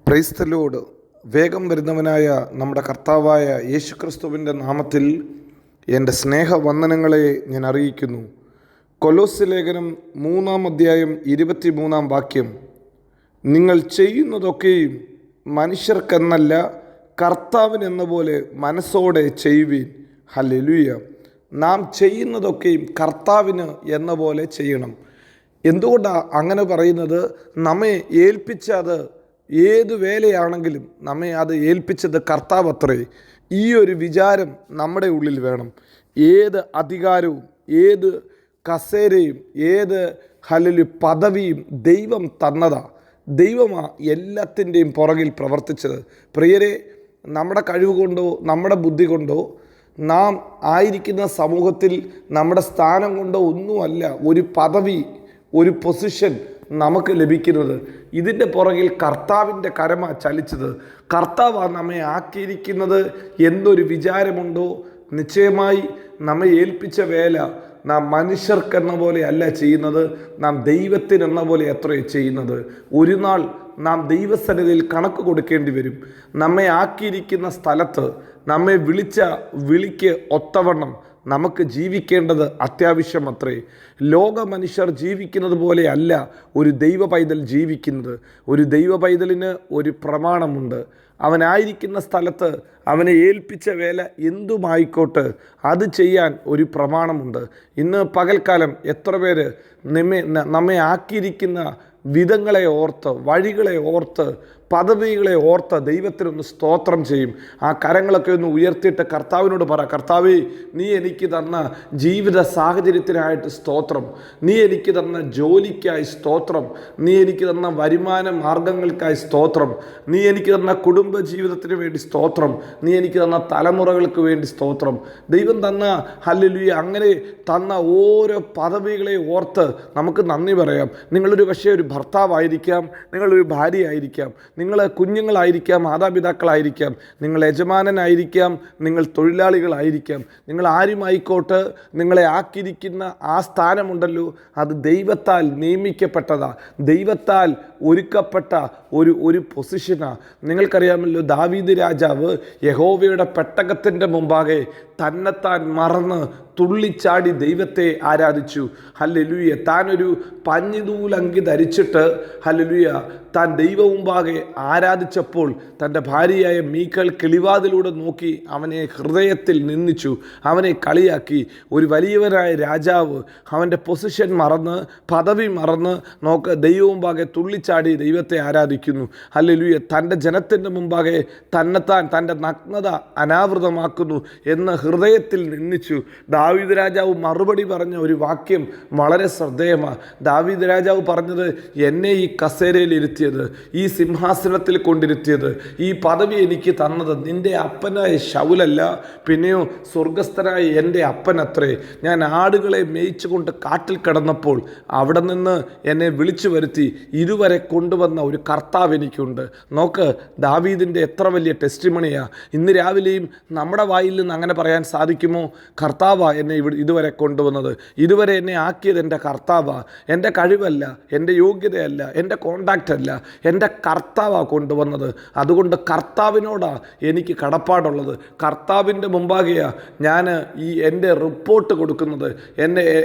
Praise the Lord. വേഗം വരുന്നവനായ നമ്മുടെ കർത്താവായ യേശുക്രിസ്തുവിൻ്റെ നാമത്തിൽ എൻ്റെ സ്നേഹവന്ദനങ്ങളെ ഞാൻ അറിയിക്കുന്നു. കൊലോസ്യ ലേഖനം 3-ാം അധ്യായം 23-ാം വാക്യം, നിങ്ങൾ ചെയ്യുന്നതൊക്കെയും മനുഷ്യർക്കെന്നല്ല കർത്താവിനെന്ന പോലെ മനസ്സോടെ ചെയ്യുവീൻ. ഹല്ലേലൂയ. നാം ചെയ്യുന്നതൊക്കെയും കർത്താവിന് എന്ന പോലെ ചെയ്യണം. എന്തുകൊണ്ടാണ് അങ്ങനെ പറയുന്നത്? നമ്മെ ഏൽപ്പിച്ചത് ഏത് വേലയാണെങ്കിലും നമ്മെ അത് ഏൽപ്പിച്ചത് കർത്താവ് അത്രേ. ഈ ഒരു വിചാരം നമ്മുടെ ഉള്ളിൽ വേണം. ഏത് അധികാരവും ഏത് കസേരയും ഏത് പദവിയും ദൈവം തന്നതാ. ദൈവമാണ് എല്ലാത്തിൻ്റെയും പുറകിൽ പ്രവർത്തിച്ചത്. പ്രിയരെ, നമ്മുടെ കഴിവ് കൊണ്ടോ നമ്മുടെ ബുദ്ധി കൊണ്ടോ നാം ആയിരിക്കുന്ന സമൂഹത്തിൽ നമ്മുടെ സ്ഥാനം കൊണ്ടോ ഒന്നുമല്ല ഒരു പദവി, ഒരു പൊസിഷൻ നമുക്ക് ലഭിക്കുന്നത്. ഇതിൻ്റെ പുറകിൽ കർത്താവിൻ്റെ കരമാണ് ചലിച്ചത്. കർത്താവാണ് നമ്മെ ആക്കിയിരിക്കുന്നത് എന്നൊരു വിചാരമുണ്ടോ, നിശ്ചയമായി നമ്മെ ഏൽപ്പിച്ച വേല നാം മനുഷ്യർക്കെന്ന പോലെ അല്ല ചെയ്യുന്നത്, നാം ദൈവത്തിനെന്ന പോലെ എത്രയോ ചെയ്യുന്നത്. ഒരു നാൾ നാം ദൈവസന്നിധിയിൽ കണക്ക് കൊടുക്കേണ്ടി വരും. നമ്മെ ആക്കിയിരിക്കുന്ന സ്ഥലത്ത് നമ്മെ വിളിച്ച വിളിക്ക് ഒത്തവണ്ണം നമുക്ക് ജീവിക്കേണ്ടത് അത്യാവശ്യം അത്രേ. ലോക മനുഷ്യർ ജീവിക്കുന്നത് പോലെ അല്ല ഒരു ദൈവ പൈതൽ ജീവിക്കുന്നത്. ഒരു ദൈവ പൈതലിന് ഒരു പ്രമാണമുണ്ട്. അവനായിരിക്കുന്ന സ്ഥലത്ത് അവനെ ഏൽപ്പിച്ച വേല എന്തുമായിക്കോട്ടെ അത് ചെയ്യാൻ ഒരു പ്രമാണമുണ്ട്. ഇന്ന് പകൽക്കാലം എത്ര പേര് നമ്മെ ആക്കിയിരിക്കുന്ന വിധങ്ങളെ ഓർത്ത്, വഴികളെ ഓർത്ത്, പദവികളെ ഓർത്ത് ദൈവത്തിനൊന്ന് സ്തോത്രം ചെയ്യും. ആ കരങ്ങളൊക്കെ ഒന്ന് ഉയർത്തിയിട്ട് കർത്താവിനോട് പറ, കർത്താവേ, നീ എനിക്ക് തന്ന ജീവിത സാഹചര്യത്തിനായിട്ട് സ്തോത്രം, നീ എനിക്ക് തന്ന ജോലിക്കായി സ്തോത്രം, നീ എനിക്ക് തന്ന വരുമാന മാർഗങ്ങൾക്കായി സ്തോത്രം, നീ എനിക്ക് തന്ന കുടുംബ ജീവിതത്തിന് വേണ്ടി സ്തോത്രം, നീ എനിക്ക് തന്ന തലമുറകൾക്ക് വേണ്ടി സ്തോത്രം. ദൈവം തന്ന ഹല്ലേലൂയ അങ്ങനെ തന്ന ഓരോ പദവികളെ ഓർത്ത് നമുക്ക് നന്ദി പറയാം. നിങ്ങളൊരു പക്ഷേ ഒരു ഭർത്താവായിരിക്കാം, നിങ്ങളൊരു ഭാര്യയായിരിക്കാം, നിങ്ങൾ കുഞ്ഞുങ്ങളായിരിക്കാം, മാതാപിതാക്കളായിരിക്കാം, നിങ്ങൾ യജമാനനായിരിക്കാം, നിങ്ങൾ തൊഴിലാളികളായിരിക്കാം, നിങ്ങൾ ആരുമായിക്കോട്ടെ, നിങ്ങളെ ആക്കിയിരിക്കുന്ന ആ സ്ഥാനമുണ്ടല്ലോ, അത് ദൈവത്താൽ നിയമിക്കപ്പെട്ടതാ, ദൈവത്താൽ ഒരുക്കപ്പെട്ട ഒരു പൊസിഷനാണ്. നിങ്ങൾക്കറിയാമല്ലോ, ദാവീദ് രാജാവ് യഹോവയുടെ പെട്ടകത്തിൻ്റെ മുമ്പാകെ തന്നെത്താൻ മറന്ന് തുള്ളിച്ചാടി ദൈവത്തെ ആരാധിച്ചു. ഹല്ലേലൂയ. താനൊരു പഞ്ഞിനൂലങ്കി ധരിച്ചിട്ട് ഹല്ലേലൂയ താൻ ദൈവ മുമ്പാകെ ആരാധിച്ചപ്പോൾ തൻ്റെ ഭാര്യയായ മീഖൾ കിളിവാതിലൂടെ നോക്കി അവനെ ഹൃദയത്തിൽ നിന്ദിച്ചു, അവനെ കളിയാക്കി. ഒരു വലിയവനായ രാജാവ് അവൻ്റെ പൊസിഷൻ മറന്ന്, പദവി മറന്ന് ദൈവ മുമ്പാകെ തുള്ളിച്ചാടി ദൈവത്തെ ആരാധിക്കുന്നു. ഹല്ലേലൂയ. തൻ്റെ ജനത്തിൻ്റെ മുമ്പാകെ തന്നെത്താൻ തൻ്റെ നഗ്നത അനാവൃതമാക്കുന്നു എന്ന് ഹൃദയത്തിൽ നിന്ദിച്ചു. ദാവീദ് രാജാവ് മറുപടി പറഞ്ഞ ഒരു വാക്യം വളരെ ശ്രദ്ധേയമാണ്. ദാവീദ് രാജാവ് പറഞ്ഞത്, എന്നെ ഈ കസേരയിൽ ഇരുത്തിയത്, ഈ സിംഹാസനത്തിൽ കൊണ്ടിരുത്തിയത്, ഈ പദവി എനിക്ക് തന്നത് നിൻ്റെ അപ്പനായ ശൗലല്ല, പിന്നെയോ സ്വർഗസ്ഥനായ എൻ്റെ അപ്പനത്രേ. ഞാൻ ആടുകളെ മേയിച്ചുകൊണ്ട് കാട്ടിൽ കിടന്നപ്പോൾ അവിടെ നിന്ന് എന്നെ വിളിച്ചു വരുത്തി ഇതുവരെ കൊണ്ടുവന്ന ഒരു കർത്താവ് എനിക്കുണ്ട്. നോക്ക്, ദാവീദിൻ്റെ എത്ര വലിയ ടെസ്റ്റിമണിയാ. ഇന്ന് രാവിലെയും നമ്മുടെ വായിൽ നിന്ന് അങ്ങനെ പറയാൻ സാധിക്കുമോ? കർത്താവാ എന്നെ ഇതുവരെ കൊണ്ടുവന്നത്, ഇതുവരെ എന്നെ ആക്കിയത് എൻ്റെ കർത്താവാ. എൻ്റെ കഴിവല്ല, എൻ്റെ യോഗ്യതയല്ല, എൻ്റെ കോണ്ടാക്റ്റ് അല്ല, എൻ്റെ കർത്താവാ കൊണ്ടുവന്നത്. അതുകൊണ്ട് കർത്താവിനോടാ എനിക്ക് കടപ്പാടുള്ളത്. കർത്താവിൻ്റെ മുമ്പാകെയാ ഞാൻ എൻ്റെ റിപ്പോർട്ട് കൊടുക്കുന്നത്,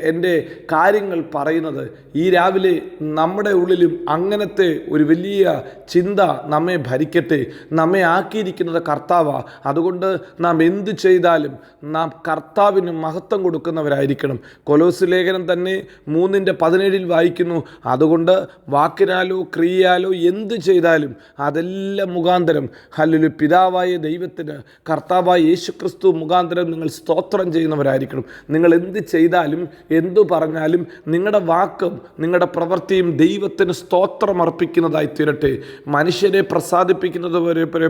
എൻ്റെ കാര്യങ്ങൾ പറയുന്നത്. ഈ രാവിലെ നമ്മുടെ ഉള്ളിലും അങ്ങനത്തെ ഒരു വലിയ ചിന്ത നമ്മെ ഭരിക്കട്ടെ. നമ്മെ ആക്കിയിരിക്കുന്നത് കർത്താവാ. അതുകൊണ്ട് നാം എന്തു ചെയ്താലും നാം കർത്താവിന് മഹത്വം കൊടുക്കുന്നവരായിരിക്കണം. കൊലോസ്യ ലേഖനം തന്നെ 3:17 വായിക്കുന്നു, അതുകൊണ്ട് വാക്കിനാലോ ക്രിയയാലോ എന്തു ചെയ്താലും അതെല്ലാം മുഖാന്തരം ഹല്ലേലൂയ പിതാവായ ദൈവത്തിന് കർത്താവായ യേശുക്രിസ്തു മുഖാന്തരം നിങ്ങൾ സ്തോത്രം ചെയ്യുന്നവരായിരിക്കണം. നിങ്ങൾ എന്ത് ചെയ്താലും എന്തു പറഞ്ഞാലും നിങ്ങളുടെ വാക്കും നിങ്ങളുടെ പ്രവൃത്തിയും ദൈവത്തിന് സ്തോത്രം അർപ്പിക്കുന്നതായി തീരട്ടെ. മനുഷ്യരെ പ്രസാദിപ്പിക്കുന്നത്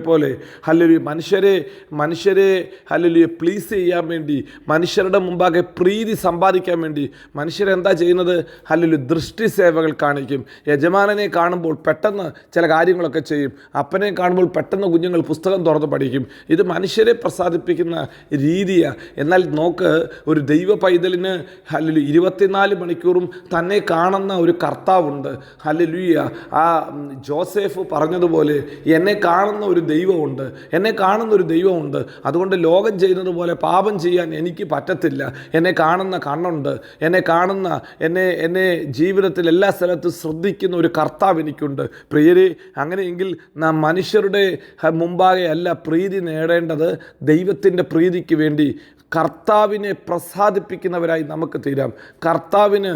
പോലെ ഹല്ലേലൂയ മനുഷ്യരെ ഹല്ലേലൂയ പ്ലീസ് ചെയ്യാൻ വേണ്ടി, മനുഷ്യരുടെ മനുഷ്യരുടെ മുമ്പാകെ പ്രീതി സമ്പാദിക്കാൻ വേണ്ടി മനുഷ്യരെന്താ ചെയ്യുന്നത്? ഹല്ലേലൂയ, ദൃഷ്ടി സേവകൾ കാണിക്കും. യജമാനനെ കാണുമ്പോൾ പെട്ടെന്ന് ചില കാര്യങ്ങളൊക്കെ ചെയ്യും. അപ്പനെ കാണുമ്പോൾ പെട്ടെന്ന് കുഞ്ഞുങ്ങൾ പുസ്തകം തുറന്ന് പഠിക്കും. ഇത് മനുഷ്യരെ പ്രസാദിപ്പിക്കുന്ന രീതിയാണ്. എന്നാൽ നോക്ക്, ഒരു ദൈവ പൈതലിന് ഹല്ലേലൂയ 24 മണിക്കൂറും തന്നെ കാണുന്ന ഒരു കർത്താവുണ്ട്. ഹല്ലേലൂയ. ആ ജോസഫ് പറഞ്ഞതുപോലെ എന്നെ കാണുന്ന ഒരു ദൈവമുണ്ട്, എന്നെ കാണുന്ന ഒരു ദൈവമുണ്ട്. അതുകൊണ്ട് ലോകം ചെയ്യുന്നത് പോലെ പാപം ചെയ്യാൻ എനിക്ക് പറ്റത്തില്ല. എന്നെ കാണുന്ന കണ്ണുണ്ട്, എന്നെ കാണുന്ന എന്നെ ജീവിതത്തിൽ എല്ലാ സ്ഥലത്തും ശ്രദ്ധിക്കുന്ന ഒരു കർത്താവ് എനിക്കുണ്ട്. പ്രിയരെ, അങ്ങനെയെങ്കിൽ നാം മനുഷ്യരുടെ മുമ്പാകെ അല്ല പ്രീതി നേടേണ്ടത്, ദൈവത്തിൻ്റെ പ്രീതിക്ക് വേണ്ടി കർത്താവിനെ പ്രസാദിപ്പിക്കുന്നവരായി നമുക്ക് തീരാം. കർത്താവിന്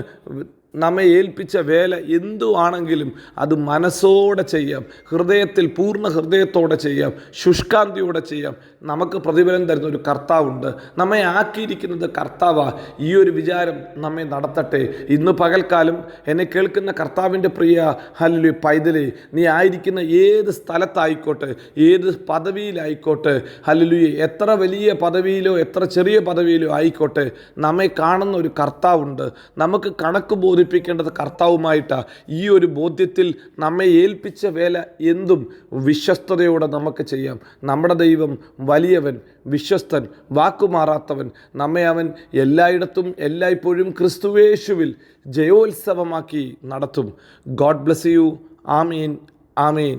നമ്മെ ഏൽപ്പിച്ച വേല എന്തുവാണെങ്കിലും അത് മനസ്സോടെ ചെയ്യാം, ഹൃദയത്തിൽ പൂർണ്ണ ഹൃദയത്തോടെ ചെയ്യാം, ശുഷ്കാന്തിയോടെ ചെയ്യാം. നമുക്ക് പ്രതിഫലം തരുന്ന ഒരു കർത്താവുണ്ട്, നമ്മെ ആക്കിയിരിക്കുന്നത് കർത്താവാണ്. ഈ ഒരു വിചാരം നമ്മെ നടത്തട്ടെ. ഇന്ന് പകൽക്കാലം എന്നെ കേൾക്കുന്ന കർത്താവിൻ്റെ പ്രിയ ഹല്ലേലൂയ പൈതലേ, നീ ആയിരിക്കുന്ന ഏത് സ്ഥലത്തായിക്കോട്ടെ, ഏത് പദവിയിലായിക്കോട്ടെ, ഹല്ലേലൂയ, എത്ര വലിയ പദവിയിലോ എത്ര ചെറിയ പദവിയിലോ ആയിക്കോട്ടെ, നമ്മെ കാണുന്ന ഒരു കർത്താവുണ്ട്. നമുക്ക് കണക്ക് ബോധിപ്പിക്കേണ്ടത് കർത്താവുമായിട്ടാണ്. ഈ ഒരു ബോധ്യത്തിൽ നമ്മെ ഏൽപ്പിച്ച വേല എന്തും വിശ്വസ്തയോടെ നമുക്ക് ചെയ്യാം. നമ്മുടെ ദൈവം വലിയവൻ, വിശ്വസ്തൻ, വാക്കുമാറാത്തവൻ. നമ്മെ അവൻ എല്ലായിടത്തും എല്ലായ്പ്പോഴും ക്രിസ്തുവേശുവിൽ ജയോത്സവമാക്കി നടത്തും. God bless you. Amin, Amin.